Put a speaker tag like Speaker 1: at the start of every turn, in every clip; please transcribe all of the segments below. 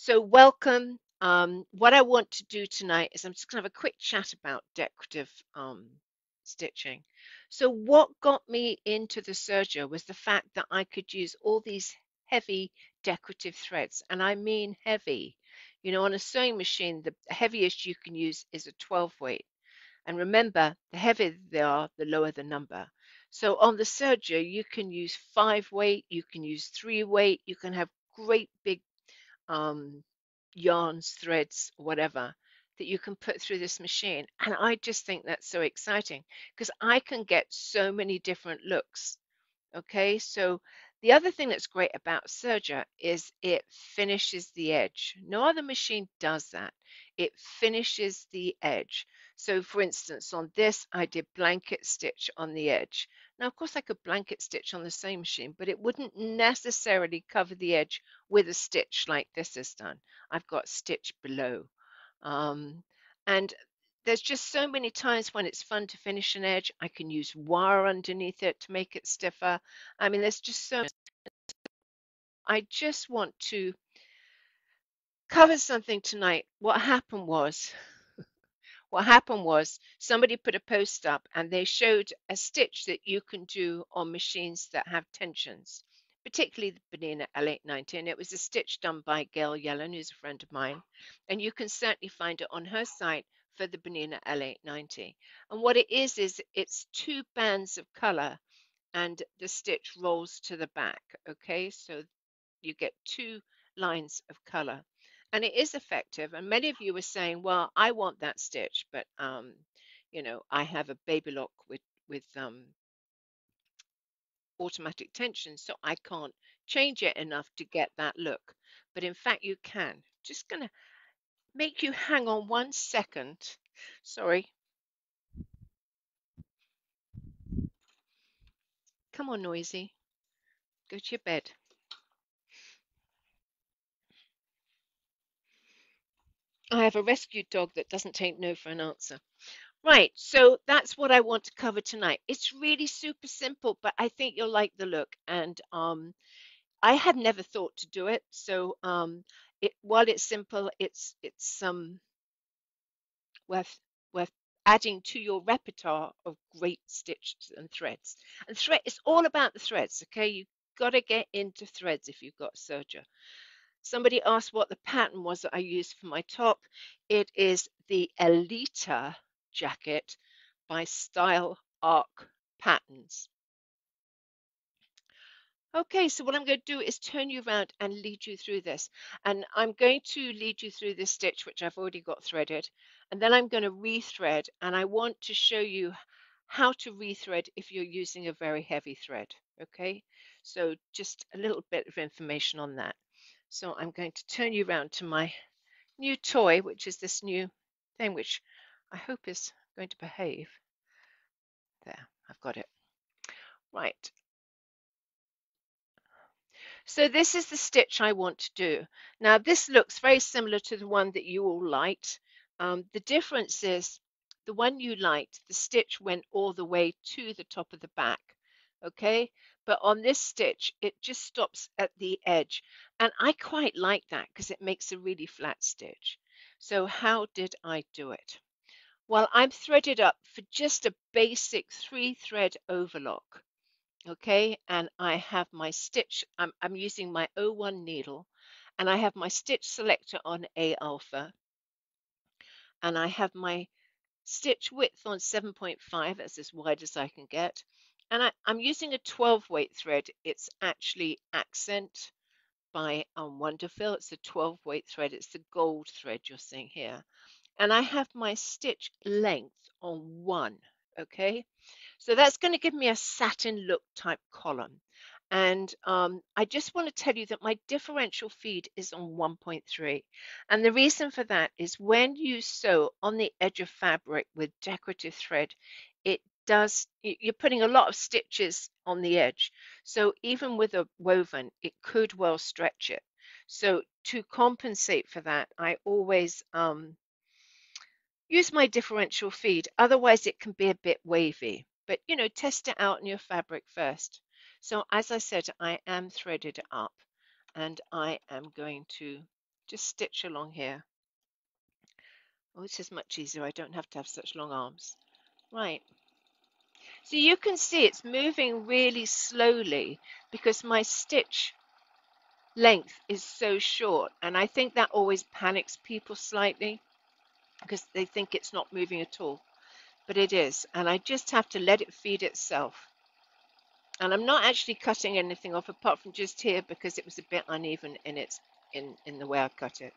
Speaker 1: So welcome. What I want to do tonight is I'm just going to have a quick chat about decorative stitching. So what got me into the serger was the fact that I could use all these heavy decorative threads, and I mean heavy. You know, on a sewing machine, the heaviest you can use is a 12 weight. And remember, the heavier they are, the lower the number. So on the serger, you can use 5 weight, you can use 3 weight, you can have great big um, yarns, threads, whatever, that you can put through this machine. And I just think that's so exciting because I can get so many different looks. Okay, so the other thing that's great about serger is it finishes the edge. No other machine does that. It finishes the edge. So for instance, on this, I did blanket stitch on the edge. Now, of course, I could blanket stitch on the same machine, but it wouldn't necessarily cover the edge with a stitch like this is done. I've got stitch below. Um, and there's just so many times when it's fun to finish an edge. I can use wire underneath it to make it stiffer. I mean, there's just so I just want to cover something tonight. What happened was somebody put a post up and they showed a stitch that you can do on machines that have tensions, particularly the Banina L890. And it was a stitch done by Gail Yellen, who's a friend of mine. And you can certainly find it on her site for the Banina L890. And what it is it's two bands of color and the stitch rolls to the back. Okay, so you get two lines of color and it is effective. And many of you were saying, well, I want that stitch, but I have a baby lock with automatic tension, so I can't change it enough to get that look. But in fact you can. Just gonna make you hang on 1 second. Sorry. Come on, Noisy, go to your bed. I have a rescue dog that doesn't take no for an answer. Right, so that's what I want to cover tonight. It's really super simple, but I think you'll like the look. And I had never thought to do it, so while it's simple, it's worth worth adding to your repertoire of great stitches and threads. And thread, it's all about the threads, okay? You've got to get into threads if you've got serger. Somebody asked what the pattern was that I used for my top. It is the Elita jacket by Style Arc Patterns. Okay, so what I'm going to do is turn you around and lead you through this. And I'm going to lead you through this stitch, which I've already got threaded. And then I'm going to rethread. And I want to show you how to rethread if you're using a very heavy thread. Okay, so just a little bit of information on that. So I'm going to turn you around to my new toy, which is this new thing, which I hope is going to behave. There, I've got it. Right. So this is the stitch I want to do. Now this looks very similar to the one that you all liked. The difference is the one you liked, the stitch went all the way to the top of the back. Okay, but on this stitch, it just stops at the edge. And I quite like that because it makes a really flat stitch. So how did I do it? Well, I'm threaded up for just a basic 3-thread overlock. Okay, and I have my stitch, I'm using my O1 needle, and I have my stitch selector on A alpha, and I have my stitch width on 7.5, that's as wide as I can get. And I'm using a 12 weight thread. It's actually Accent by Wonderfil. It's a 12 weight thread. It's the gold thread you're seeing here. And I have my stitch length on 1, okay? So that's going to give me a satin look type column. And I just want to tell you that my differential feed is on 1.3. And the reason for that is when you sew on the edge of fabric with decorative thread, it does, you're putting a lot of stitches on the edge. So even with a woven, it could well stretch it. So to compensate for that, I always use my differential feed, otherwise it can be a bit wavy. But test it out in your fabric first. So as I said, I am threaded up and I am going to just stitch along here. Oh, this is much easier. I don't have to have such long arms. Right. So you can see it's moving really slowly because my stitch length is so short. And I think that always panics people slightly because they think it's not moving at all. But it is. And I just have to let it feed itself. And I'm not actually cutting anything off apart from just here because it was a bit uneven in the way I cut it.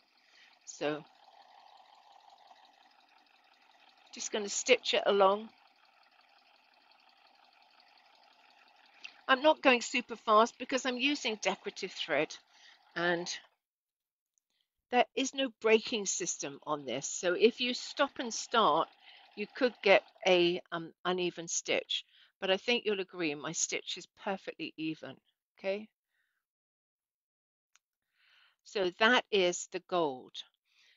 Speaker 1: So just going to stitch it along. I'm not going super fast because I'm using decorative thread and there is no braking system on this. So if you stop and start, you could get a uneven stitch. But I think you'll agree my stitch is perfectly even. Okay. So that is the gold.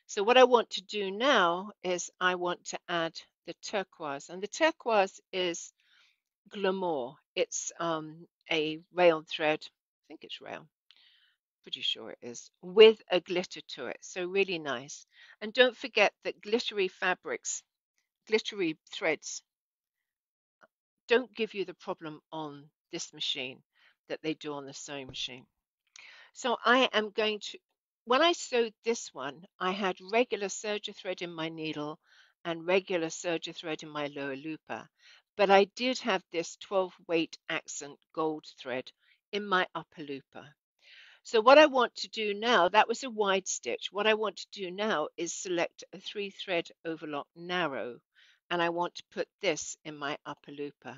Speaker 1: So what I want to do now is I want to add the turquoise. And the turquoise is Glamour. It's a rayon thread. I think it's rayon. Pretty sure it is, with a glitter to it. So really nice. And don't forget that glittery fabrics, glittery threads, don't give you the problem on this machine that they do on the sewing machine. So I am going to, when I sewed this one, I had regular serger thread in my needle and regular serger thread in my lower looper. But I did have this 12 weight accent gold thread in my upper looper. So what I want to do now, that was a wide stitch. What I want to do now is select a 3-thread overlock narrow, and I want to put this in my upper looper.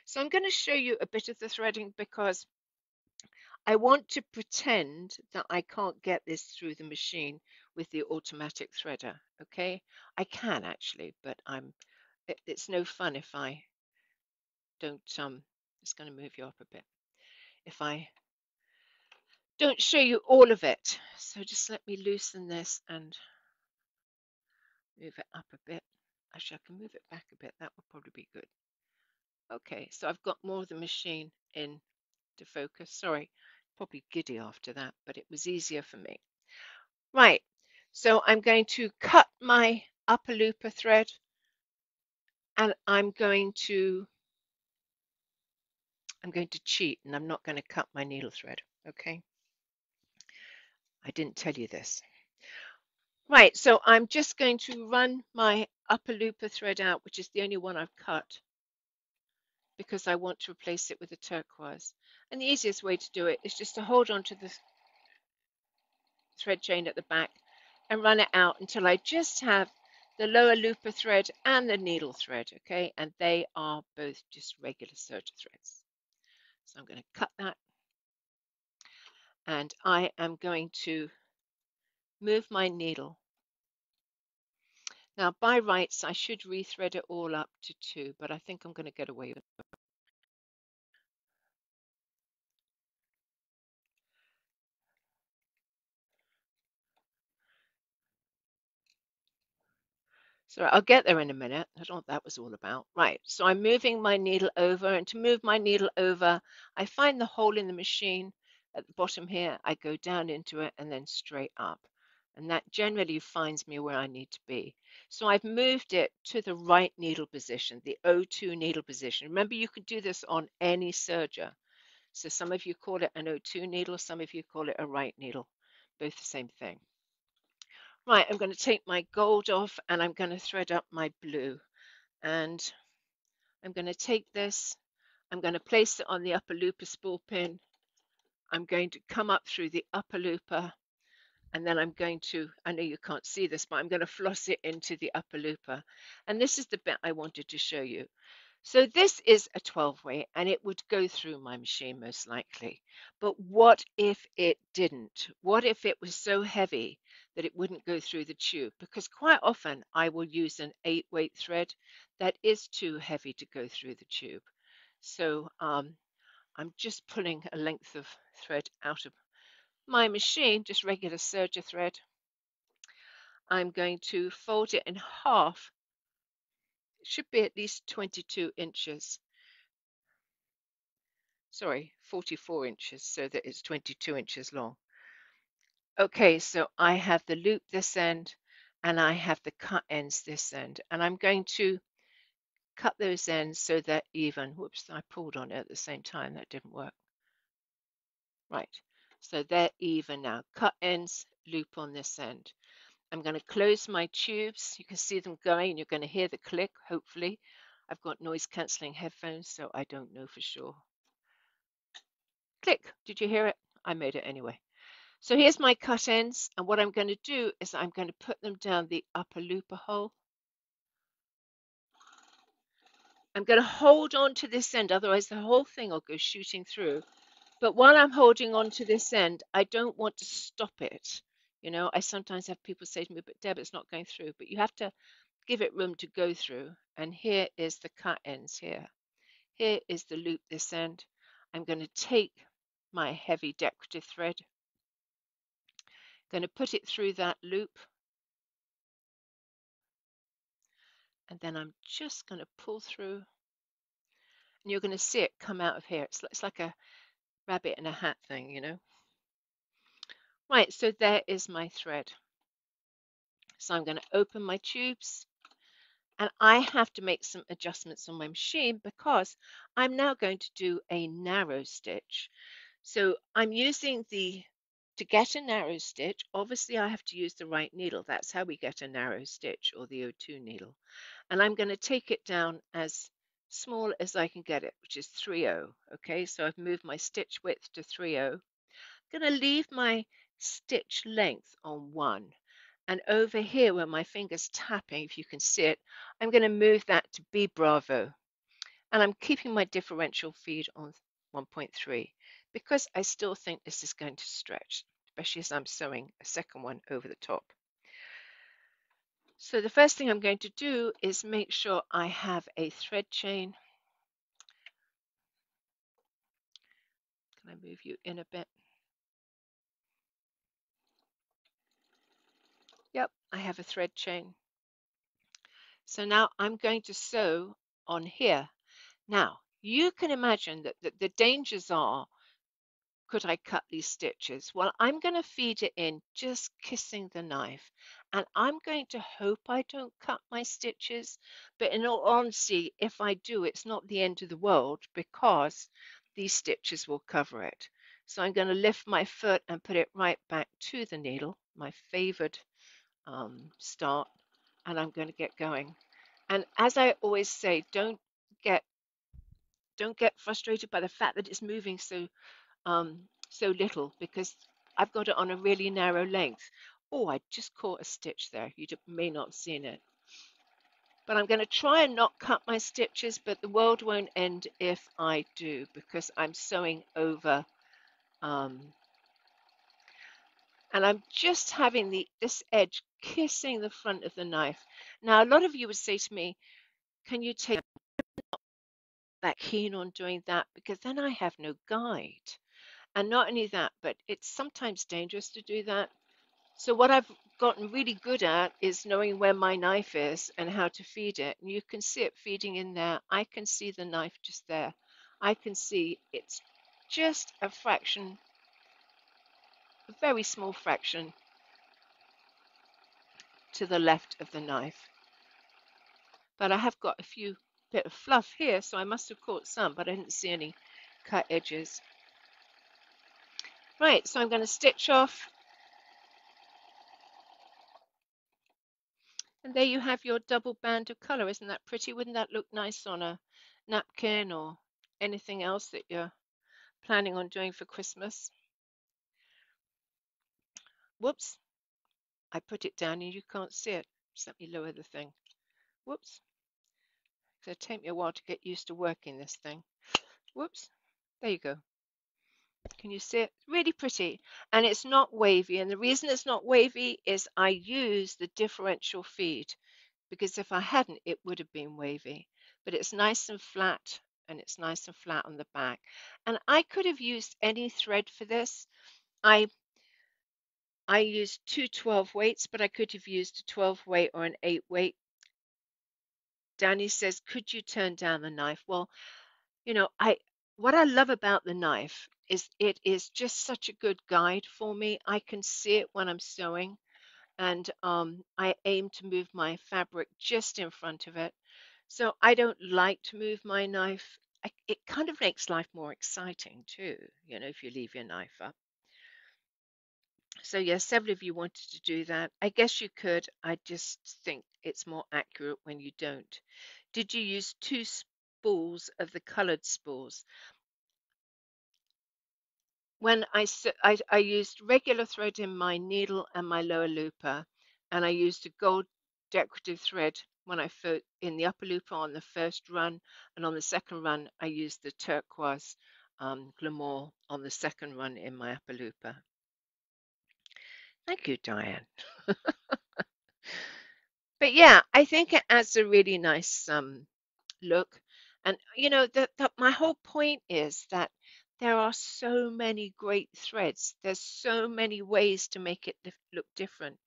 Speaker 1: So I'm going to show you a bit of the threading because I want to pretend that I can't get this through the machine with the automatic threader. Okay, I can actually, but it's no fun if I don't. Just going to move you up a bit. If I don't show you all of it. So just let me loosen this and move it up a bit. Actually, I can move it back a bit. That would probably be good. Okay, so I've got more of the machine in to focus. Sorry, probably giddy after that, but it was easier for me. Right, so I'm going to cut my upper looper thread and I'm going to cheat and I'm not going to cut my needle thread. Okay, I didn't tell you this. Right, so I'm just going to run my upper looper thread out, which is the only one I've cut, because I want to replace it with a turquoise. And the easiest way to do it is just to hold on to the thread chain at the back and run it out until I just have the lower looper thread and the needle thread, okay? And they are both just regular serger threads. So I'm going to cut that and I am going to move my needle. Now, by rights, I should rethread it all up to 2, but I think I'm going to get away with it. So I'll get there in a minute. I don't know what that was all about. Right, so I'm moving my needle over, and to move my needle over, I find the hole in the machine at the bottom here. I go down into it and then straight up. And that generally finds me where I need to be. So I've moved it to the right needle position, the O2 needle position. Remember, you can do this on any serger. So some of you call it an O2 needle, some of you call it a right needle. Both the same thing. Right, I'm going to take my gold off and I'm going to thread up my blue. And I'm going to take this, I'm going to place it on the upper looper spool pin. I'm going to come up through the upper looper and then I'm going to, I know you can't see this, but I'm going to floss it into the upper looper. And this is the bit I wanted to show you. So this is a 12 weight and it would go through my machine most likely. But what if it didn't? What if it was so heavy that it wouldn't go through the tube? Because quite often I will use an 8-weight thread that is too heavy to go through the tube. So I'm just pulling a length of thread out of my machine, just regular serger thread. I'm going to fold it in half. It should be at least 22 inches. Sorry, 44 inches, so that it's 22 inches long. Okay, so I have the loop this end and I have the cut ends this end. And I'm going to cut those ends so they're even. Whoops, I pulled on it at the same time. That didn't work. Right, so they're even now. Cut ends, loop on this end. I'm going to close my tubes. You can see them going. You're going to hear the click, hopefully. I've got noise cancelling headphones, so I don't know for sure. Click. Did you hear it? I made it anyway. So here's my cut ends, and what I'm going to do is I'm going to put them down the upper looper hole. I'm going to hold on to this end, otherwise the whole thing will go shooting through. But while I'm holding on to this end, I don't want to stop it. You know, I sometimes have people say to me, but Deb, it's not going through. But you have to give it room to go through. And here is the cut ends here. Here is the loop this end. I'm going to take my heavy decorative thread, going to put it through that loop, and then I'm just going to pull through, and you're going to see it come out of here. It's like a rabbit in a hat thing, you know. Right, so there is my thread. So I'm going to open my tubes, and I have to make some adjustments on my machine because I'm now going to do a narrow stitch. So I'm using to get a narrow stitch, obviously I have to use the right needle. That's how we get a narrow stitch, or the O2 needle. And I'm going to take it down as small as I can get it, which is 3/0. Okay, so I've moved my stitch width to 3/0. I'm going to leave my stitch length on 1. And over here where my finger's tapping, if you can see it, I'm going to move that to B Bravo. And I'm keeping my differential feed on 1.3 because I still think this is going to stretch, especially as I'm sewing a second one over the top. So the first thing I'm going to do is make sure I have a thread chain. Can I move you in a bit? Yep, I have a thread chain. So now I'm going to sew on here. Now, you can imagine that the dangers are, could I cut these stitches? Well, I'm going to feed it in just kissing the knife. And I'm going to hope I don't cut my stitches. But in all honesty, if I do, it's not the end of the world because these stitches will cover it. So I'm going to lift my foot and put it right back to the needle, my favored start, and I'm going to get going. And as I always say, get don't get frustrated by the fact that it's moving so little, because I've got it on a really narrow length. Oh, I just caught a stitch there. You may not have seen it. But I'm going to try and not cut my stitches, but the world won't end if I do, because I'm sewing over, um, and I'm just having this edge kissing the front of the knife. Now, a lot of you would say to me, can you take that keen on doing that? Because then I have no guide. And not only that, but it's sometimes dangerous to do that. So what I've gotten really good at is knowing where my knife is and how to feed it. And you can see it feeding in there. I can see the knife just there. I can see it's just a fraction, a very small fraction to the left of the knife. But I have got a few bit of fluff here, so I must have caught some, but I didn't see any cut edges. Right, so I'm going to stitch off. And there you have your double band of color. Isn't that pretty? Wouldn't that look nice on a napkin or anything else that you're planning on doing for Christmas? Whoops, I put it down and you can't see it. Just let me lower the thing. Whoops, it's going to take me a while to get used to working this thing. Whoops, there you go. Can you see it? Really pretty. And it's not wavy. And the reason it's not wavy is I use the differential feed, because if I hadn't, it would have been wavy. But it's nice and flat, and it's nice and flat on the back. And I could have used any thread for this. I used two 12 weights, but I could have used a 12 weight or an 8 weight. Danny says, could you turn down the knife? Well, you know, what I love about the knife is it is just such a good guide for me. I can see it when I'm sewing, and I aim to move my fabric just in front of it. So I don't like to move my knife. It kind of makes life more exciting too, if you leave your knife up. So yes, several of you wanted to do that. I guess you could. I just think it's more accurate when you don't. Did you use two spools of the colored spools? When I used regular thread in my needle and my lower looper, and I used a gold decorative thread when in the upper looper on the first run, and on the second run I used the turquoise glamour on the second run in my upper looper. Thank you, Diane. But yeah, I think it adds a really nice look. And my whole point is that there are so many great threads. There's so many ways to make it look different.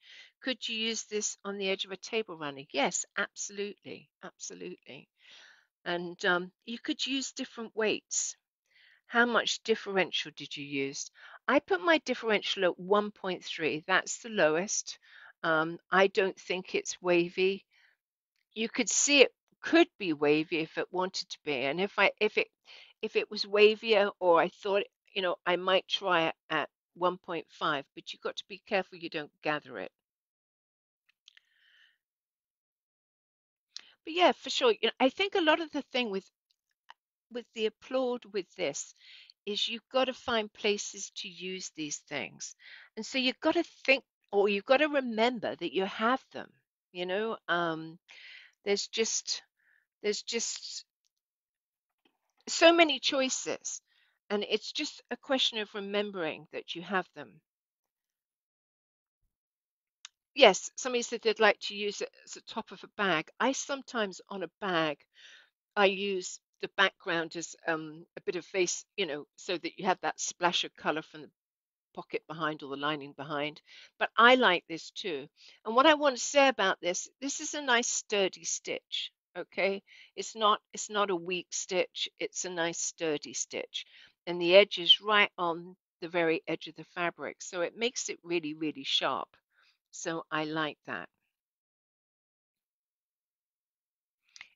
Speaker 1: Could you use this on the edge of a table runner? Yes, absolutely, absolutely. And you could use different weights. How much differential did you use? I put my differential at 1.3. That's the lowest. I don't think it's wavy. You could see it could be wavy if it wanted to be, and if it was wavier, or I thought, I might try it at 1.5, but you've got to be careful you don't gather it. But yeah, for sure, I think a lot of the thing with the applaud with this is you've got to find places to use these things, and so you've got to think, or you've got to remember that you have them. You know, there's just there's just so many choices, and it's just a question of remembering that you have them. Yes, somebody said they'd like to use it as the top of a bag. I sometimes on a bag, I use the background as a bit of face, so that you have that splash of color from the pocket behind or the lining behind. But I like this too. And what I want to say about this is a nice sturdy stitch. Okay, it's not a weak stitch, it's a nice sturdy stitch. And the edge is right on the very edge of the fabric, so it makes it really, really sharp. So I like that.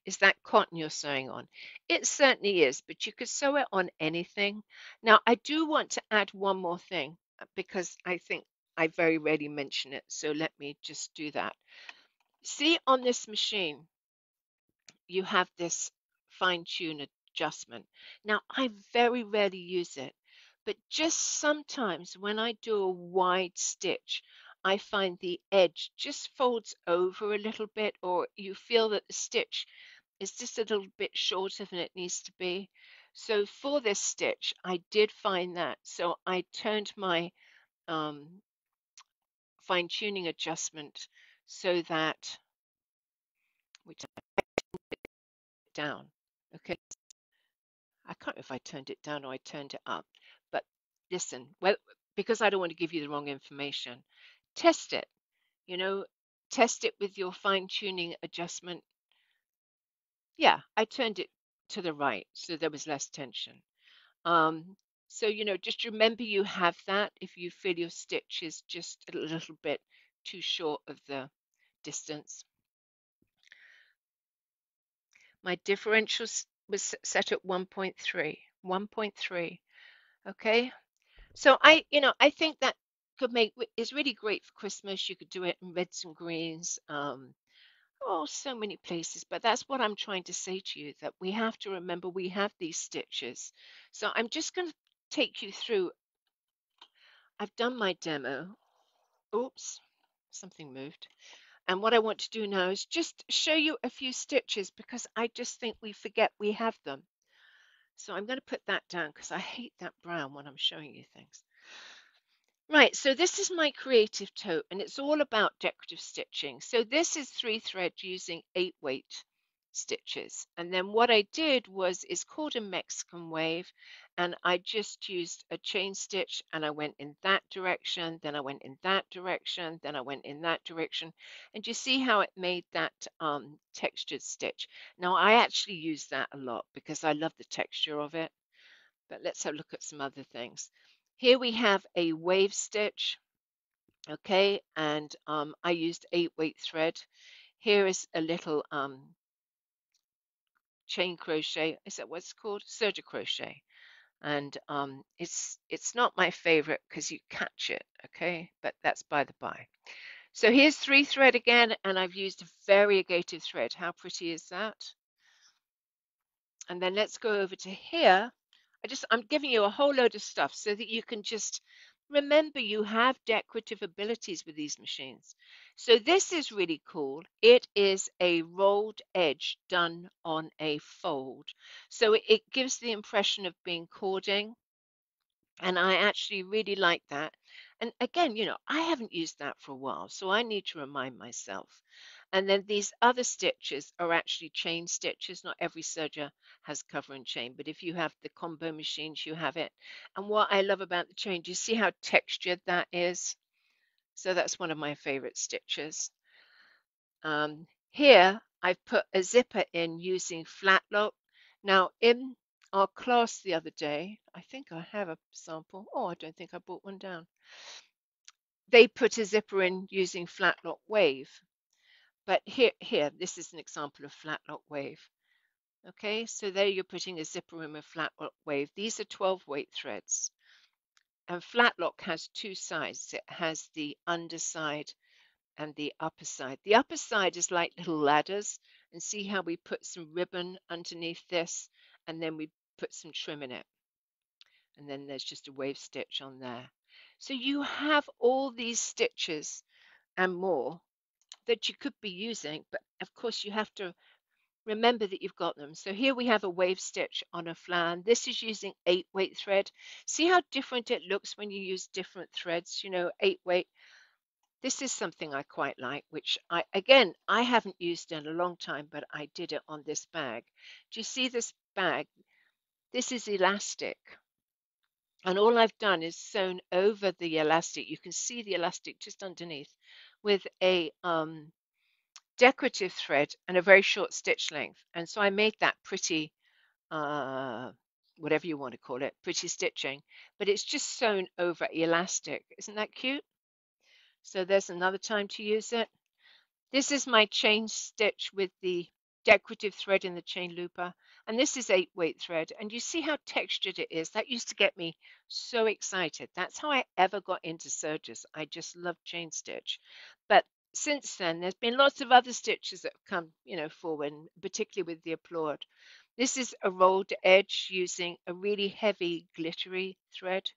Speaker 1: Is that cotton you're sewing on? It certainly is, but you could sew it on anything. Now, I do want to add one more thing because I think I very rarely mention it, so let me just do that. See, on this machine, you have this fine tune adjustment. Now, I very rarely use it, but just sometimes when I do a wide stitch, I find the edge just folds over a little bit, or you feel that the stitch is just a little bit shorter than it needs to be. So for this stitch, I did find that. So I turned my um, fine tuning adjustment so that we turn it down. Okay, I can't remember if I turned it down or I turned it up. But listen, well, because I don't want to give you the wrong information, test it. You know, test it with your fine tuning adjustment. Yeah, I turned it to the right so there was less tension. Um, so, just remember you have that if you feel your stitch is just a little bit too short of the distance. My differential was set at 1.3, 1.3. Okay. So I think that is really great for Christmas. You could do it in reds and greens. Oh, so many places. But that's what I'm trying to say to you, that we have to remember we have these stitches. So I'm just going to take you through. I've done my demo. Oops, something moved. And what I want to do now is just show you a few stitches because I just think we forget we have them. So I'm going to put that down because I hate that brown when I'm showing you things. Right, so this is my creative tote and it's all about decorative stitching. So this is 3 thread using 8 weight stitches. And then what I did was, it's called a Mexican wave, and I just used a chain stitch and I went in that direction, then I went in that direction, then I went in that direction. And you see how it made that textured stitch. Now I actually use that a lot because I love the texture of it. But let's have a look at some other things. Here we have a wave stitch, okay, and I used 8-weight thread. Here is a little chain crochet. Is that what it's called? Serger crochet. And it's not my favorite because you catch it, okay, but that's by the by. So here's 3 thread again, and I've used a variegated thread. How pretty is that? And then let's go over to here. I'm giving you a whole load of stuff so that you can just remember you have decorative abilities with these machines. So this is really cool. It is a rolled edge done on a fold. So it gives the impression of being cording. And I actually really like that. And again, I haven't used that for a while, so I need to remind myself. And then these other stitches are actually chain stitches. Not every serger has cover and chain, but if you have the combo machines, you have it. And what I love about the chain, do you see how textured that is? So that's one of my favorite stitches. Here, I've put a zipper in using flat lock. Now, in our class the other day, I think I have a sample. Oh, I don't think I brought one down. They put a zipper in using flat lock wave. But here, this is an example of flat lock wave. Okay, so there you're putting a zipper in with flat lock wave. These are 12-weight threads. And flat lock has 2 sides. It has the underside and the upper side. The upper side is like little ladders, and see how we put some ribbon underneath this, and then we put some trim in it. And then there's just a wave stitch on there. So you have all these stitches and more that you could be using, but of course you have to remember that you've got them. So here we have a wave stitch on a flan. This is using 8-weight thread. See how different it looks when you use different threads, 8-weight. This is something I quite like, which I haven't used in a long time, but I did it on this bag. Do you see this bag? This is elastic. And all I've done is sewn over the elastic. You can see the elastic just underneath with a decorative thread and a very short stitch length. And so I made that pretty, whatever you want to call it, pretty stitching. But it's just sewn over elastic. Isn't that cute? So there's another time to use it. This is my chain stitch with the decorative thread in the chain looper, and this is 8-weight thread, and you see how textured it is. That used to get me so excited. That's how I ever got into sergers. I just love chain stitch. But since then, there's been lots of other stitches that have come, forward, particularly with the applaud. This is a rolled edge using a really heavy glittery thread.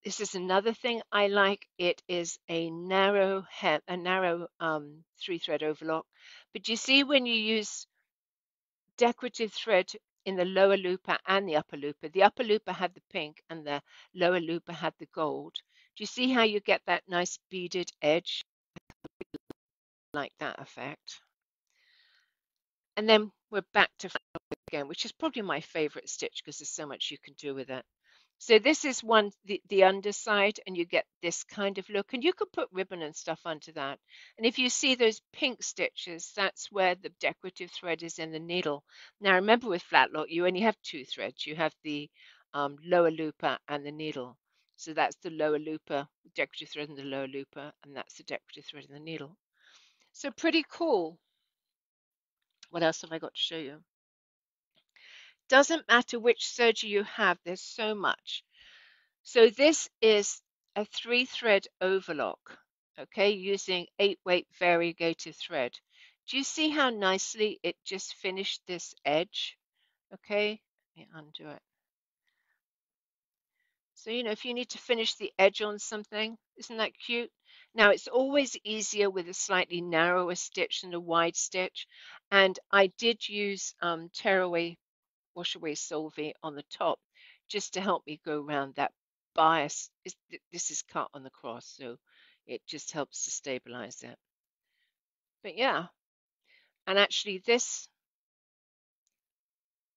Speaker 1: This is another thing I like. It is a narrow 3-thread overlock. But you see when you use decorative thread in the lower looper and the upper looper had the pink and the lower looper had the gold. Do you see how you get that nice beaded edge? Like that effect. And then we're back to again, which is probably my favorite stitch because there's so much you can do with it. So this is the underside, and you get this kind of look, and you could put ribbon and stuff onto that. And if you see those pink stitches, that's where the decorative thread is in the needle. Now remember with flat lock, you only have 2 threads. You have the lower looper and the needle. So that's the lower looper, decorative thread in the lower looper, and that's the decorative thread in the needle. So pretty cool. What else have I got to show you? Doesn't matter which serger you have, there's so much. So this is a 3-thread overlock, okay, using 8-weight variegated thread. Do you see how nicely it just finished this edge? Okay, let me undo it. So, if you need to finish the edge on something, isn't that cute? Now, it's always easier with a slightly narrower stitch than a wide stitch. And I did use tearaway wash away solvay on the top just to help me go around that bias. This is cut on the cross, so it just helps to stabilize it. But yeah, and actually this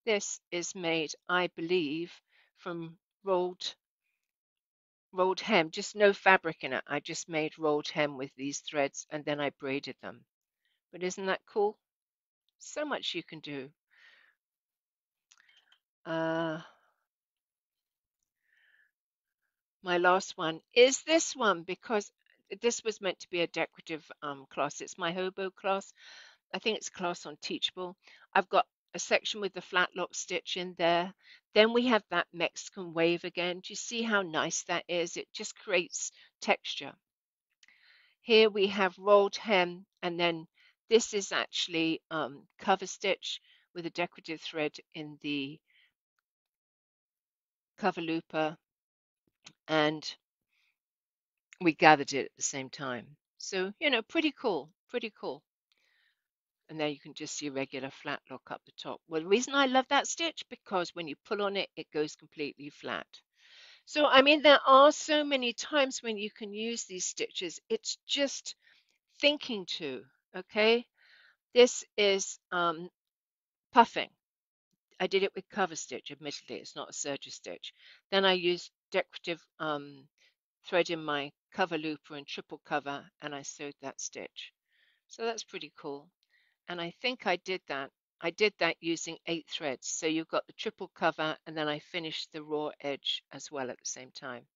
Speaker 1: is made, I believe, from rolled hem, just no fabric in it. I just made rolled hem with these threads and then I braided them. But isn't that cool? So much you can do. Uh, my last one is this one because this was meant to be a decorative class. It's my hobo class. I think it's a class on Teachable. I've got a section with the flat lock stitch in there. Then we have that Mexican wave again. Do you see how nice that is? It just creates texture. Here we have rolled hem, and then this is actually cover stitch with a decorative thread in the cover looper, and we gathered it at the same time. So, pretty cool, pretty cool. And there you can just see a regular flat lock up the top. Well, the reason I love that stitch, because when you pull on it, it goes completely flat. So, I mean, there are so many times when you can use these stitches. It's just thinking to, okay? This is puffing. I did it with cover stitch, admittedly, it's not a serger stitch. Then I used decorative thread in my cover looper and triple cover, and I sewed that stitch. So that's pretty cool. And I think I did that. I did that using 8 threads. So you've got the triple cover, and then I finished the raw edge as well at the same time.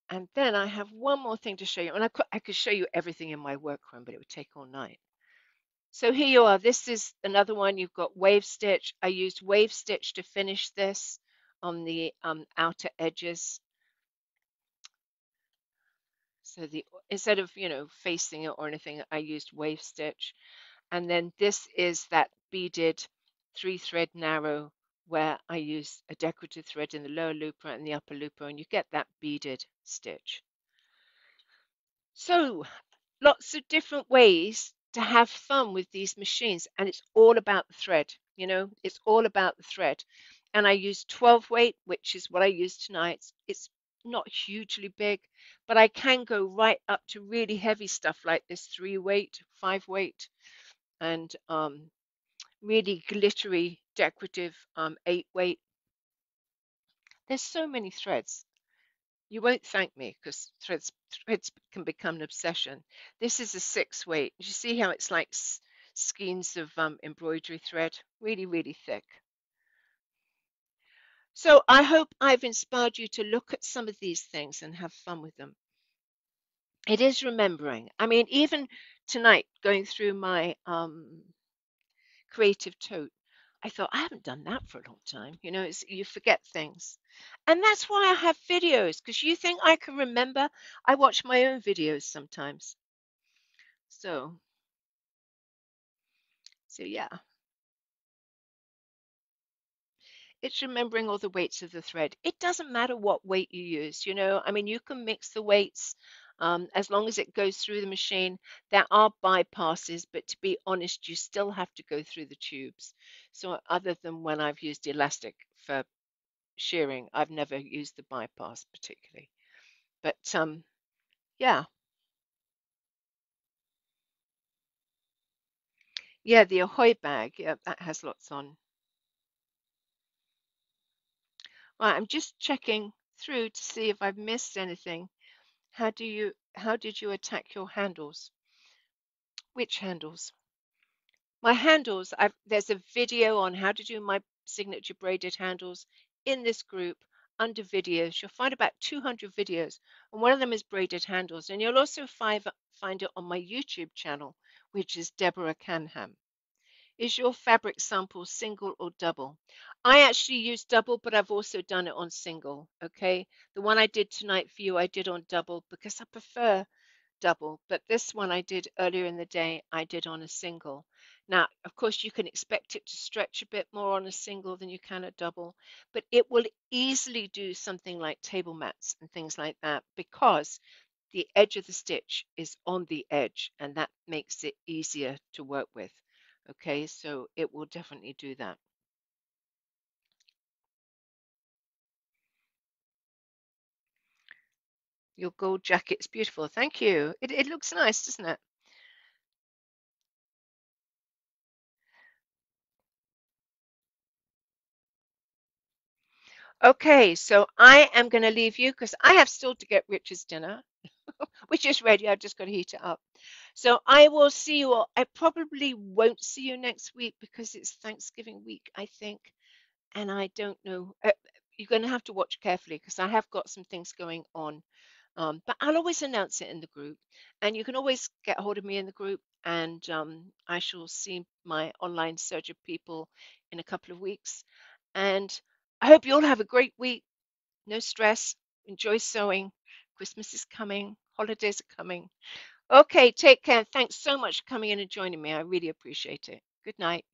Speaker 1: And then I have one more thing to show you. And I could show you everything in my workroom, but it would take all night. So here you are. This is another one. You've got wave stitch. I used wave stitch to finish this on the outer edges. So instead of, facing it or anything, I used wave stitch. And then this is that beaded 3-thread narrow where I use a decorative thread in the lower looper and the upper looper, and you get that beaded stitch. So lots of different ways to have fun with these machines, and it's all about the thread. It's all about the thread. And I use 12 weight, which is what I use tonight. It's not hugely big, but I can go right up to really heavy stuff like this 3 weight, 5 weight, and really glittery decorative 8 weight. There's so many threads. You won't thank me because threads can become an obsession. This is a 6 weight. You see how it's like skeins of embroidery thread, really, really thick. So I hope I've inspired you to look at some of these things and have fun with them. It is remembering. I mean, even tonight, going through my creative tote, I thought I haven't done that for a long time. You forget things. And that's why I have videos, because you think I can remember? I watch my own videos sometimes. So yeah, it's remembering all the weights of the thread. It doesn't matter what weight you use, I mean, you can mix the weights as long as it goes through the machine. There are bypasses, but to be honest, you still have to go through the tubes. So other than when I've used elastic for shearing, I've never used the bypass particularly. But yeah, yeah, the Ahoy bag, yeah, that has lots on. Right, I'm just checking through to see if I've missed anything. How did you attack your handles? Which handles? My handles, there's a video on how to do my signature braided handles in this group under videos. You'll find about 200 videos, and one of them is braided handles. And you'll also find it on my YouTube channel, which is Deborah Canham. Is your fabric sample single or double? I actually use double, but I've also done it on single. Okay. The one I did tonight for you, I did on double because I prefer double, but this one I did earlier in the day, I did on a single. Now, of course, you can expect it to stretch a bit more on a single than you can a double, but it will easily do something like table mats and things like that because the edge of the stitch is on the edge, and that makes it easier to work with. Okay, so it will definitely do that. Your gold jacket's beautiful. Thank you. It looks nice, doesn't it? Okay, so I am going to leave you because I have still to get Richard's dinner, which is ready. I've just got to heat it up. So I will see you all. I probably won't see you next week because it's Thanksgiving week, I think. and I don't know. You're going to have to watch carefully because I have got some things going on. But I'll always announce it in the group, and you can always get hold of me in the group. And I shall see my online serger people in a couple of weeks. And I hope you all have a great week. No stress. Enjoy sewing. Christmas is coming. Holidays are coming. Okay, take care. Thanks so much for coming in and joining me. I really appreciate it. Good night.